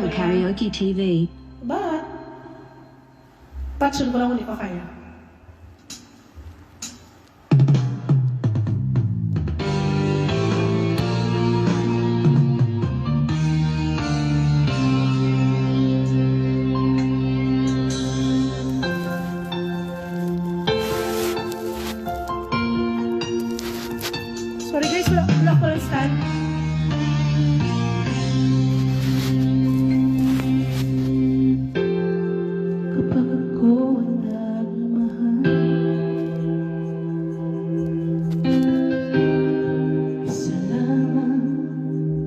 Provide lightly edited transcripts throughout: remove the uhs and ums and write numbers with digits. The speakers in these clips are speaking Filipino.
Echo Karaoke TV. But, patsun ko lang kung di ko kaya. Sorry guys, wala ko lang stand. Kapag ako ang nagmahal, isa lamang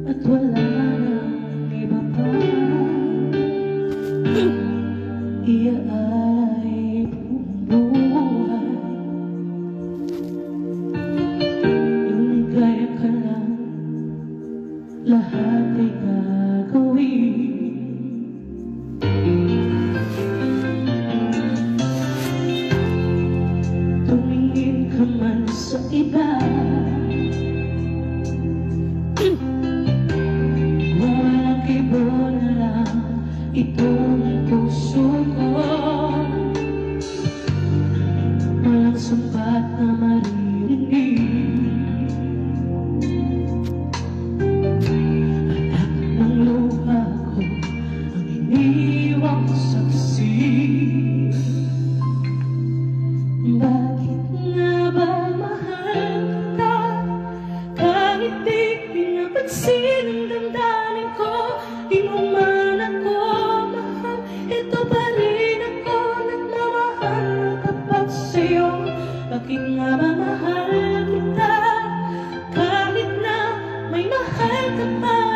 at wala nang iba pa. Iaalay buong buhay, lumigaya ka lang, lahat ay gagawin. Tumingin ka man sa iba, walang kibo na lang itong puso ko. Walang sumpat na maririnig, anak ng luha ko ang iniwang saksi. Bakit nga ba mahal kita, kahit di pinapansin ang damdamin ko? Di mo man ako mahal, ito pa rin ako nagmamahal ng kapag sa'yo. Bakit nga ba mahal kita, kahit na may mahal ka pa?